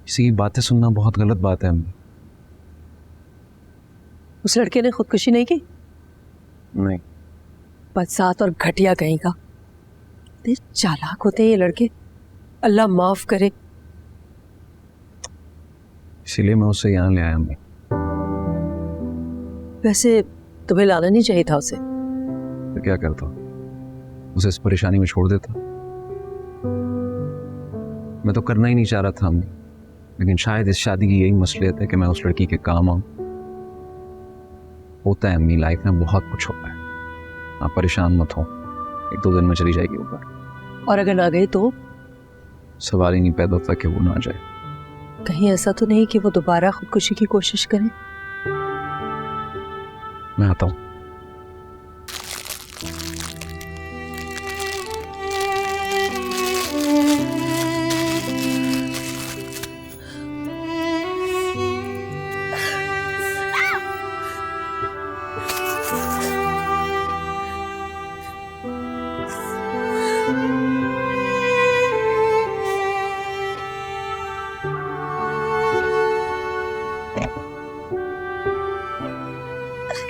किसी की बातें सुनना बहुत गलत बात है अम्मी। उस लड़के ने खुदकुशी नहीं की? नहीं। बदसात और घटिया कहीं का। इतने चालाक होते हैं ये लड़के, अल्लाह माफ करे। इसीलिए मैं उसे यहाँ ले आया अम्मी। वैसे तुम्हें लाना नहीं चाहिए था उसे। तो क्या करता, उसे इस परेशानी में छोड़ देता। मैं तो करना ही नहीं चाह रहा था अम्मी, लेकिन शायद इस शादी की यही मसलियत है कि मैं उस लड़की के काम आऊं। होता है अम्मी, लाइफ में बहुत कुछ होता है। आप परेशान मत हो, 1-2 दिन में चली जाएगी ऊपर। और अगर ना गई तो? सवाल ही नहीं पैदा होता कि वो ना जाए। कहीं ऐसा तो नहीं कि वो दोबारा खुदकुशी की कोशिश करे? मैं आता हूं।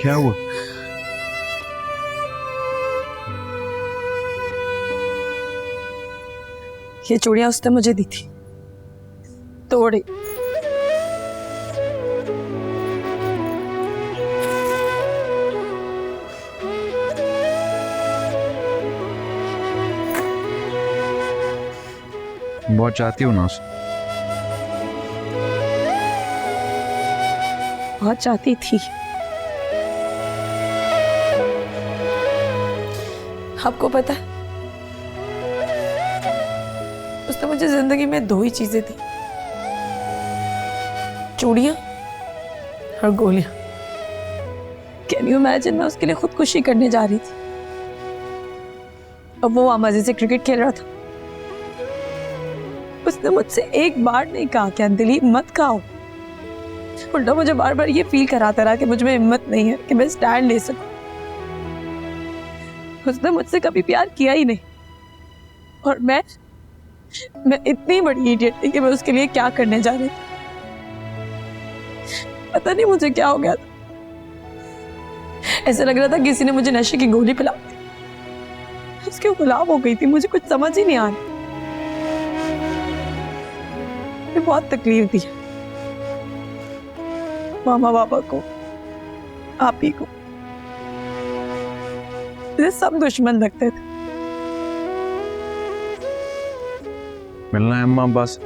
क्या हुआ? ये चूड़ियां उसने मुझे दी थी, तोड़ी। बहुत चाहती हो ना उसे? बहुत चाहती थी। आपको पता है, उसने मुझे जिंदगी में 2 ही चीजें दी, चूड़ियां और गोलियां। कैन यू इमेजिन, मैं उसके लिए खुदकुशी करने जा रही थी, अब वो वहां मजे से क्रिकेट खेल रहा था। उसने मुझसे एक बार नहीं कहा कि अंजलि मत खाओ, उल्टा मुझे बार बार ये फील कराता रहा कि मुझ में हिम्मत नहीं है कि मैं स्टैंड ले सकूं। उसने मुझसे कभी प्यार किया ही नहीं, और मैं इतनी बड़ी इडियट थी कि मैं उसके लिए क्या करने जा रही थी। पता नहीं मुझे क्या हो गया था, ऐसा लग रहा था किसी ने मुझे नशे की गोली पिला दी, उसके गुलाम हो गई थी। मुझे कुछ समझ ही नहीं आ रहा, मुझे बहुत तकलीफ दी मामा पापा को, आप ही को। मुझे सब दुश्मन लगते थे। मिलना है अम्मा अब्बास?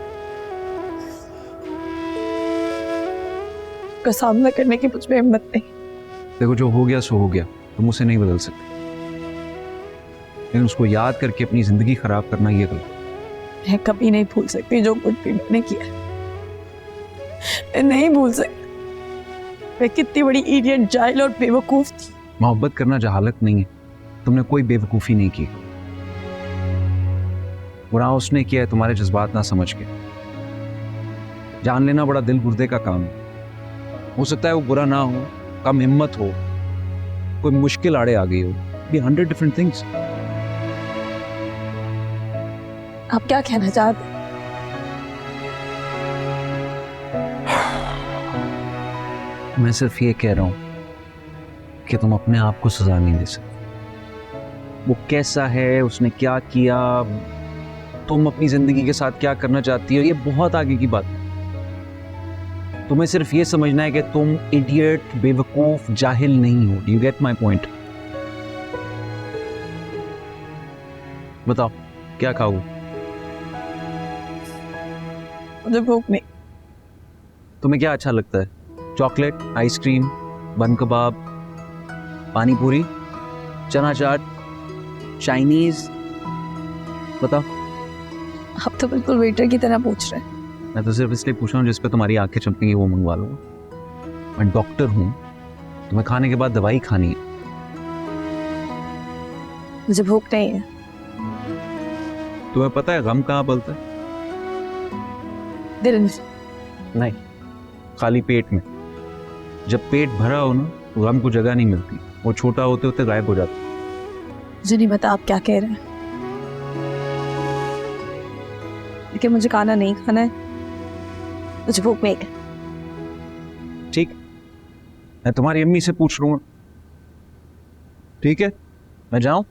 का सामना करने की मुझ में हिम्मत नहीं। देखो, जो हो गया सो हो गया, तुम उसे नहीं बदल सकते, लेकिन उसको याद करके अपनी जिंदगी खराब करना ये गलत। मैं कभी नहीं भूल सकती जो कुछ भी मैंने किया, मैं नहीं भूल सकती। मैं कितनी बड़ी इडियट, जाहिल और बेवकूफ थी। मोहब्बत करना जहालत नहीं है, तुमने कोई बेवकूफ़ी नहीं की। बुरा उसने किया है तुम्हारे जज्बात ना समझ के। जान लेना बड़ा दिल गुर्दे का काम है। हो सकता है वो बुरा ना हो, कम हिम्मत हो, कोई मुश्किल आड़े आ गई हो, भी 100 डिफरेंट थिंग्स। आप क्या कहना चाहते? मैं सिर्फ ये कह रहा हूं कि तुम अपने आप को सजा नहीं दे सकते। वो कैसा है, उसने क्या किया, तुम अपनी जिंदगी के साथ क्या करना चाहती हो, ये बहुत आगे की बात है। तुम्हें सिर्फ ये समझना है कि तुम इडियट, बेवकूफ, जाहिल नहीं हो। You get my point? बताओ क्या खाओ? मुझे भूख नहीं। तुम्हें क्या अच्छा लगता है? चॉकलेट, आइसक्रीम, बन कबाब, पानी पूरी, चना चाट, चाइनीज? बताओ। आप तो बिल्कुल वेटर की तरह पूछ रहे हैं। मैं तो सिर्फ इसलिए पूछ रहा हूँ जिस पे तुम्हारी आंखें चमकेंगी वो मंगवा लो। मैं डॉक्टर हूँ, तुम्हें खाने के बाद दवाई खानी है। मुझे भूख नहीं है। तुम्हें पता है गम कहाँ पलता है? दिल में। नहीं, खाली पेट में। जब पेट भरा हो ना, तो गम को जगह नहीं मिलती, वो छोटा होते होते गायब हो जाता। मुझे नहीं पता आप क्या कह रहे हैं, लेकिन मुझे खाना नहीं खाना है, मुझे भूख नहीं है। ठीक, मैं तुम्हारी अम्मी से पूछ लूंगा। ठीक है, मैं जाऊं?